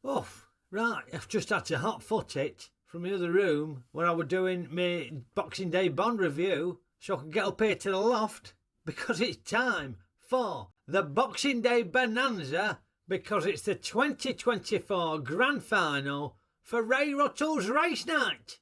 Oof, right, I've just had to hot foot it from the other room where I was doing my Boxing Day Bond review so I could get up here to the loft because it's time for the Boxing Day Bonanza because it's the 2024 Grand Final for Ray Ruttle's Race Night.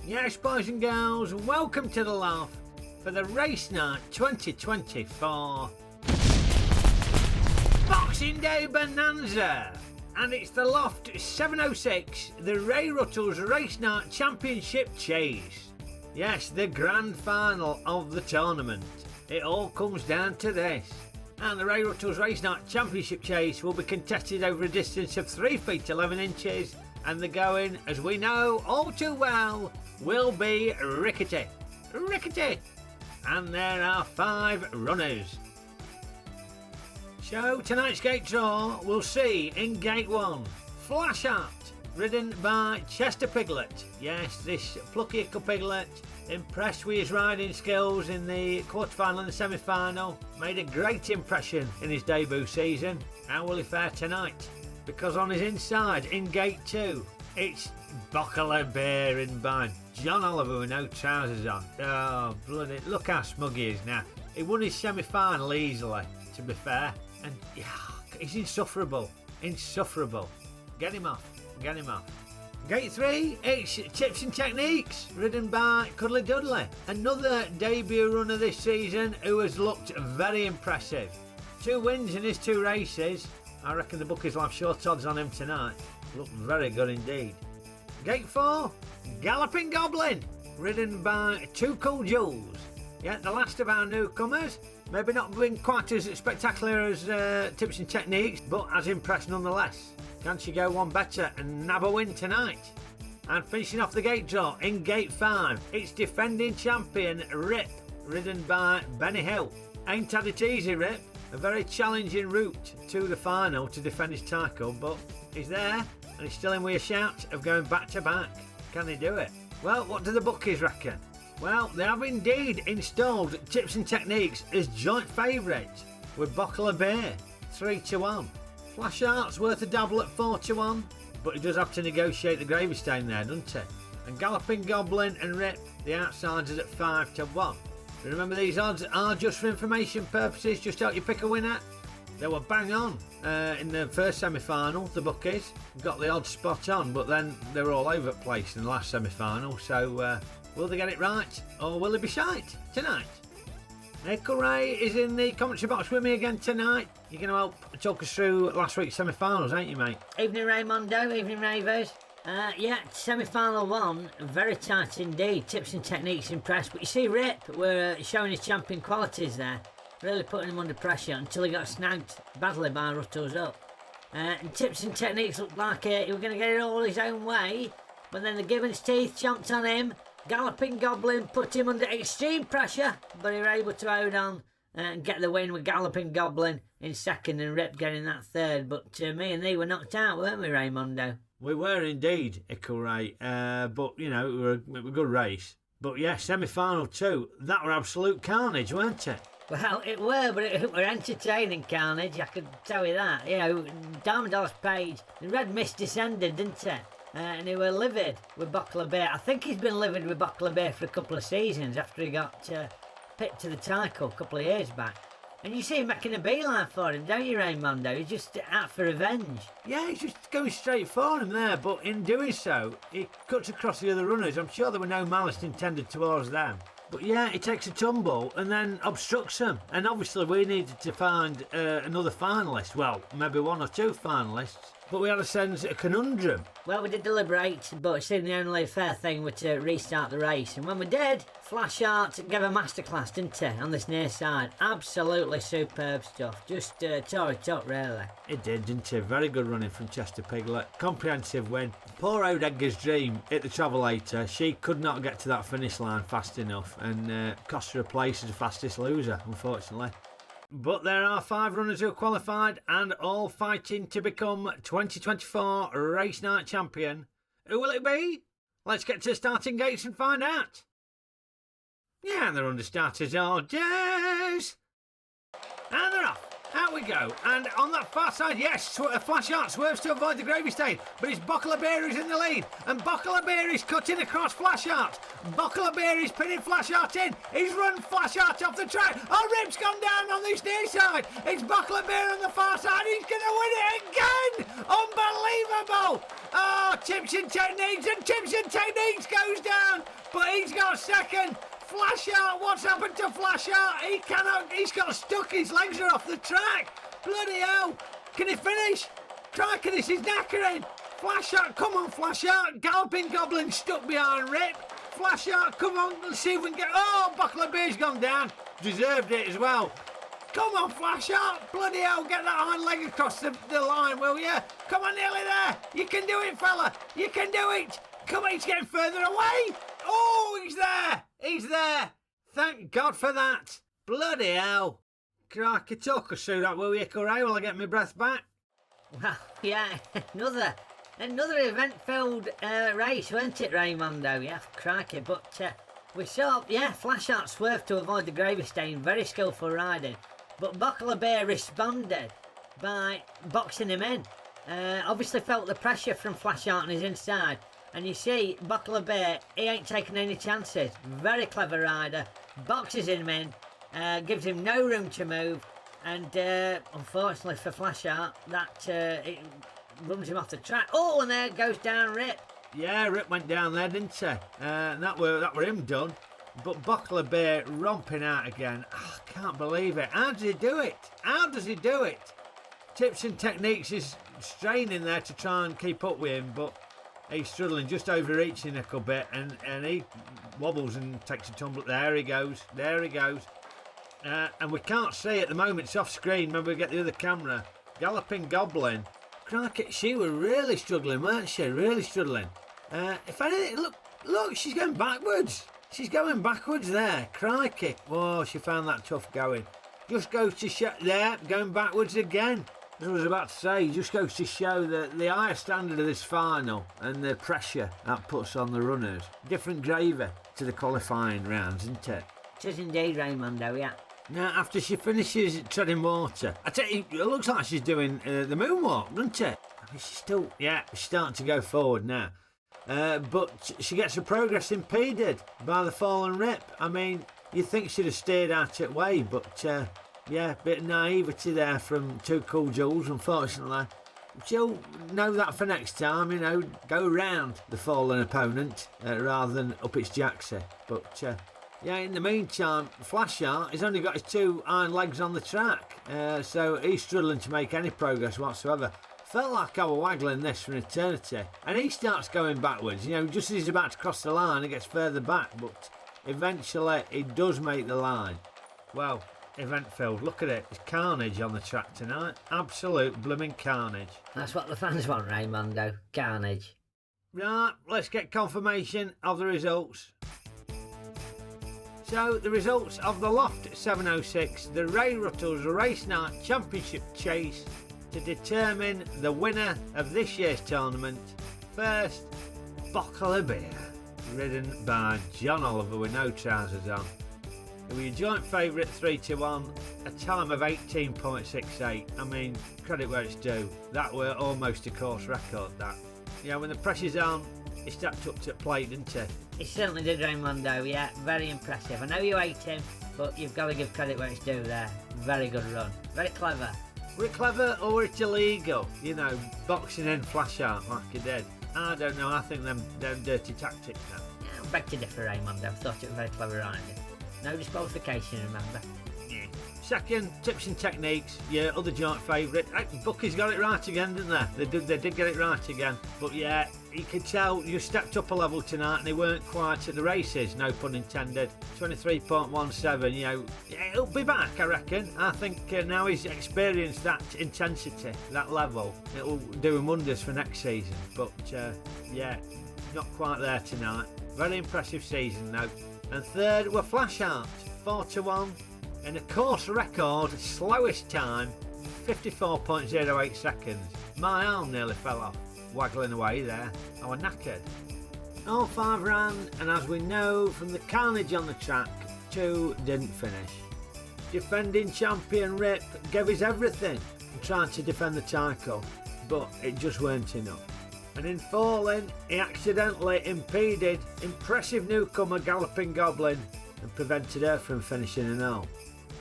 Yes, boys and girls, welcome to the loft for the Race Night 2024 Boxing Day Bonanza. And it's the Loft 706, the Ray Ruttle's Race Night Championship Chase. Yes, the grand final of the tournament. It all comes down to this. And the Ray Ruttle's Race Night Championship Chase will be contested over a distance of 3 feet 11 inches. And the going, as we know all too well, will be rickety. Rickety! And there are 5 runners. So tonight's gate draw we'll see in gate 1, Flashheart, ridden by Chester Piglet. Yes, this plucky little piglet, impressed with his riding skills in the quarterfinal and the semi-final, made a great impression in his debut season. How will he fare tonight? Because on his inside, in gate 2, it's Bockler Bearing by John Oliver with no trousers on. Oh, bloody, look how smug he is now. He won his semi-final easily, to be fair. And he's insufferable. Insufferable. Get him off. Get him off. Gate 3, it's Tips and Techniques, ridden by Cuddly Dudley. Another debut runner this season who has looked very impressive. 2 wins in his 2 races. I reckon the bookies will have short odds on him tonight. Looked very good indeed. Gate 4, Galloping Goblin, ridden by 2 Cool Jules. Yeah, the last of our newcomers. Maybe not been quite as spectacular as Tips and Techniques, but as impressed nonetheless. Can she go one better and nab a win tonight? And finishing off the gate draw in gate 5, it's defending champion Rip, ridden by Benny Hill. Ain't had it easy, Rip. A very challenging route to the final to defend his title, but he's there and he's still in with a shout of going back to back. Can he do it? Well, what do the bookies reckon? Well, they have indeed installed Tips and Techniques as joint favourite with Bockler Bear, 3-1. Flashheart's worth a double at 4-1, but he does have to negotiate the gravy stain there, doesn't he? And Galloping Goblin and Rip, the outsiders at 5-1. Remember, these odds are just for information purposes, just to help you pick a winner. They were bang on in the first semi-final, the bookies. Got the odds spot on, but then they were all over the place in the last semi-final. So will they get it right, or will they be shite tonight? Nickel Ray is in the commentary box with me again tonight. You're going to help talk us through last week's semi-finals, ain't you, mate? Evening, Raymondo. Evening, Rayvers. Yeah, semi-final 1, very tight indeed. Tips and Techniques impressed, but you see Rip were showing his champion qualities there, really putting him under pressure until he got snagged badly by Ruttle's up. And Tips and Techniques looked like he was going to get it all his own way, but then the Gibbon's teeth chomped on him. Galloping Goblin put him under extreme pressure, but he was able to hold on and get the win with Galloping Goblin in second and Rip getting that third. But me and thee were knocked out, weren't we, Raymondo? We were indeed, Ickle Ray, but you know, it was a good race. But yeah, semi-final 2, that were absolute carnage, weren't it? Well, it were, but it were entertaining carnage, I could tell you that. You know, Diamond Dallas Page, the red mist descended, didn't it? And he were livid with Bockler Bear. I think he's been livid with Bockler Bear for a couple of seasons after he got picked to the title a couple of years back. And you see him making a beeline for him, don't you, Raymondo? He's just out for revenge. Yeah, he's just going straight for him there, but in doing so, he cuts across the other runners. I'm sure there were no malice intended towards them. But yeah, he takes a tumble and then obstructs them. And obviously we needed to find another finalist. Well, maybe 1 or 2 finalists. But we had a sense of a conundrum. Well, we did deliberate, but it seemed the only fair thing was to restart the race. And when we did, Flashheart gave a masterclass, didn't he, on this near side. Absolutely superb stuff. Just tore it up, really. It did, didn't it? Very good running from Chester Piglet. Comprehensive win. Poor old Edgar's Dream hit the travelator. She could not get to that finish line fast enough and cost her a place as the fastest loser, unfortunately. But there are 5 runners who are qualified and all fighting to become 2024 Race Night Champion. Who will it be? Let's get to the starting gates and find out. Yeah, they're under starters orders. And they're off. Out we go. And on that far side, yes, Flashheart swerves to avoid the gravy stain, but it's Buckleberry who's in the lead. And Buckleberry is cutting across Flashheart. Buckleberry is pinning Flashheart in. He's run Flashheart off the track. Oh, Rip's gone down on this near side. It's Buckleberry on the far side. He's going to win it again. Unbelievable. Oh, Tips and Techniques, and Tips and Techniques goes down, but he's got second. Flashheart, what's happened to Flashheart? He's got stuck, his legs are off the track. Bloody hell. Can he finish? Crikey, this is knackering. Flashheart, come on Flashheart. Galloping Goblin stuck behind Rip. Flashheart, come on, let's see if we can get... Oh, Buckleberry's gone down. Deserved it as well. Come on Flashheart, bloody hell, get that hind leg across the line, will you? Come on, nearly there. You can do it, fella. You can do it. Come on, he's getting further away. Oh, he's there. He's there. Thank God for that. Bloody hell. Crikey, talk us through that, will you, Corey? Will I get my breath back? Well, yeah, another event-filled race, weren't it, Raymondo? Yeah, crikey. But we saw, Flashheart swerved to avoid the gravy stain. Very skillful riding. But Buckleberry responded by boxing him in. Obviously felt the pressure from Flashheart on his inside. And you see, Buckleberry, he ain't taking any chances. Very clever rider. Boxes him in. Gives him no room to move. And unfortunately for Flashheart, it runs him off the track. Oh, and there goes down Rip. Yeah, Rip went down there, didn't he? That were him done. But Buckleberry romping out again. Oh, I can't believe it. How does he do it? How does he do it? Tips and Techniques is straining there to try and keep up with him, but he's struggling, just overreaching a little bit, and he wobbles and takes a tumble. There he goes. And we can't see at the moment, it's off screen. Maybe we get the other camera. Galloping Goblin. Crikey, she was really struggling, weren't she? Really struggling. If anything, look, she's going backwards. She's going backwards there. Crikey. Whoa, she found that tough going. Just goes to show, there, going backwards again. As I was about to say, just goes to show the higher standard of this final and the pressure that puts on the runners. Different gravy to the qualifying rounds, isn't it? It is indeed, Raymondo, yeah. Now, after she finishes treading water, I tell you, it looks like she's doing the moonwalk, doesn't it? I mean, she's starting to go forward now. But she gets her progress impeded by the fallen Rip. I mean, you'd think she'd have steered out it way, but bit of naivety there from Too Cool Jules, unfortunately. She'll know that for next time, go round the fallen opponent rather than up its jacksie. But in the meantime, Flashheart has only got his 2 iron legs on the track, so he's struggling to make any progress whatsoever. Felt like I was waggling this for an eternity, and he starts going backwards. Just as he's about to cross the line, he gets further back, but eventually he does make the line. Well, event filled. Look at it. It's carnage on the track tonight. Absolute blooming carnage. That's what the fans want, Raymondo. Carnage. Right, let's get confirmation of the results. So, the results of the Loft 706, the Ray Ruttle's Race Night Championship Chase to determine the winner of this year's tournament. First, Buckleberry, ridden by John Oliver with no trousers on. It was your joint favourite 3-1, a time of 18.68. I mean, credit where it's due. That were almost a course record, that. When the pressure's on, he stepped up to the plate, didn't he? He certainly did, Raymondo, yeah. Very impressive. I know you hate him, but you've got to give credit where it's due there. Very good run. Very clever. Were it clever or were it illegal? Boxing in Flashheart like he did. I don't know. I think them dirty tactics now. Yeah, I beg to differ, Raymondo. I thought it was very clever riding. No disqualification, remember. Yeah. Second, Tips and Techniques, your other joint favourite. Bucky's got it right again, didn't they? They did get it right again. But yeah, you could tell you stepped up a level tonight and they weren't quite at the races, no pun intended. 23.17, it'll be back, I reckon. I think now he's experienced that intensity, that level, it'll do him wonders for next season. But not quite there tonight. Very impressive season though. And third were Flashheart, 4-1. In a course record slowest time, 54.08 seconds. My arm nearly fell off, waggling away there. I was knackered. All 5 ran, and as we know from the carnage on the track, 2 didn't finish. Defending champion Rip gave his everything and tried to defend the title, but it just weren't enough. And in falling, he accidentally impeded impressive newcomer Galloping Goblin and prevented her from finishing an all.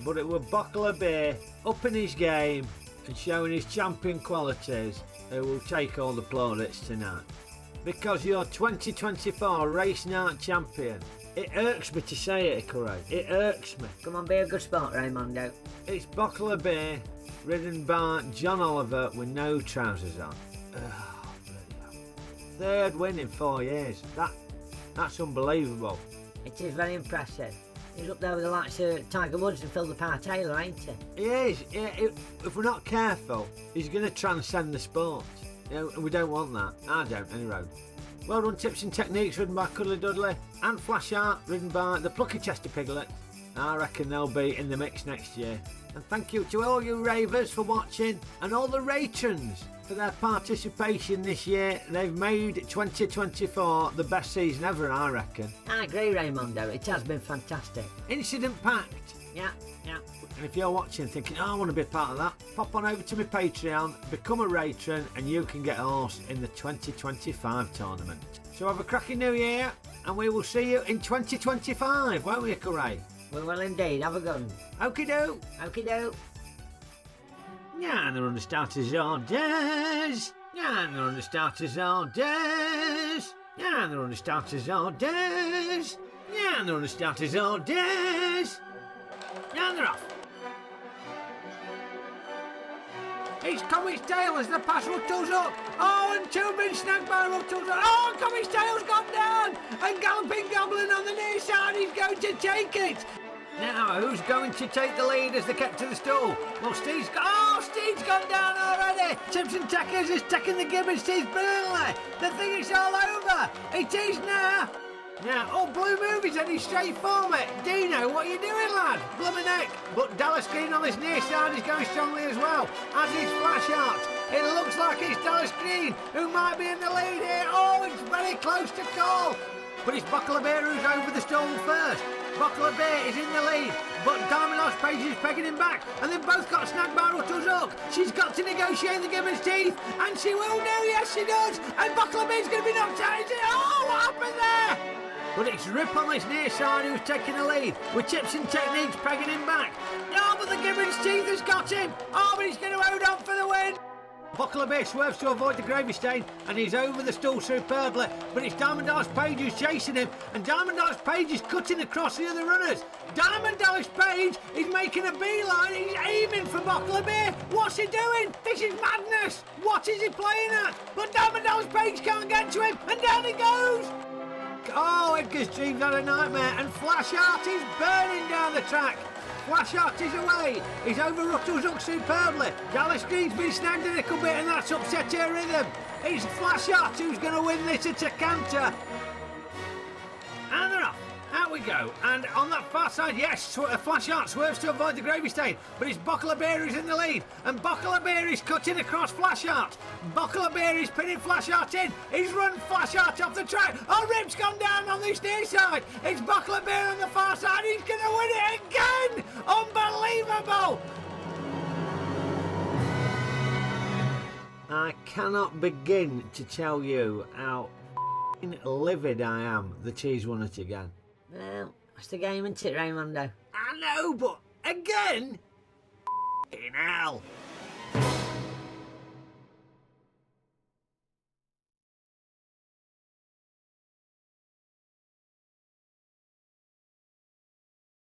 But it was Okeydoo up in his game and showing his champion qualities who will take all the plaudits tonight. Because you're 2024 Race Night Champion. It irks me to say it, Corey. It irks me. Come on, be a good sport, Raymondo. It's Okeydoo ridden by John Oliver with no trousers on. Oh, bloody hell. 3rd win in 4 years. That's unbelievable. It is very impressive. He's up there with the likes of Tiger Woods and Phil the Power Taylor, ain't he? He is. Yeah, if we're not careful, he's going to transcend the sport. You know, and we don't want that. I don't, any road. Well done tips and techniques ridden by Cuddly Dudley and Flashheart ridden by the plucky Chester Piglet. I reckon they'll be in the mix next year. And thank you to all you Rayvers for watching and all the Ratrons for their participation this year. They've made 2024 the best season ever, I reckon. I agree, Raymondo. It has been fantastic. Incident packed. Yeah. And if you're watching thinking, I want to be part of that, pop on over to my Patreon, become a Ratron, and you can get a horse in the 2025 tournament. So have a cracking new year, and we will see you in 2025, won't we, Corey? We will indeed. Have a good one. Okeydoo. Okeydoo. Yeah, and they're on the starters orders. Yeah, and they're on the starters orders. Yeah, and they're on the starters orders. Yeah, and they're on the starters orders. Yeah, and they're off. It's Comet's tail as the pass Ruttle's up. Oh, and 2 been snagged by Ruttle's up. Oh, and Comet's tail's gone down. And Galloping Goblin on the near side, he's going to take it. Now, who's going to take the lead as they kept to the stall? Well, Steve's gone down already. Tips and Tackers is taking the Gibbons teeth brilliantly. They think it's all over. It is now. Now, Blue Movie's heading straight for me. Dino, what are you doing, lad? Blummin' neck. But Dallas Green on this near side is going strongly as well, as is Flashheart. It looks like it's Dallas Green who might be in the lead here. Oh, it's very close to call. But it's Okeydoo who's over the stall first. Okeydoo is in the lead, but Diamond Lost Page is pegging him back, and they've both got snagged by Ruttle's hook. She's got to negotiate the Gibbons teeth, and she will do, yes she does. And Okeydoo's going to be knocked out. Oh, what happened there? But it's Rip on this near side who's taking the lead, with tips and techniques pegging him back. Oh, but the Gibbons teeth has got him. Oh, but he's going to hold on for the win. Okeydoo swerves to avoid the gravy stain, and he's over the stall superbly, but it's Diamond Dallas Page who's chasing him, and Diamond Dallas Page is cutting across the other runners. Diamond Dallas Page is making a beeline, he's aiming for Okeydoo. What's he doing? This is madness. What is he playing at? But Diamond Dallas Page can't get to him, and down he goes. Oh, Edgar's Dream's had a nightmare, and Flashheart is burning down the track. Flashheart is away. He's over Ruttle's hook superbly. Dallas Green's been snagged a little bit, and that's upset her rhythm. It's Flashheart who's going to win this at a canter. And they're off. Out we go. And on that far side, yes, Flashheart swerves to avoid the gravy stain, but it's Okeydoo who's in the lead, and Okeydoo is cutting across Flashheart. Okeydoo is pinning Flashheart in. He's run Flashheart off the track. Oh, Rip's gone down on this near side. It's Okeydoo on the far side. He's going to win it again. Unbelievable. I cannot begin to tell you how livid I am that he's won it again. Well, that's the game, isn't it, Raymondo? I know, but again? In hell.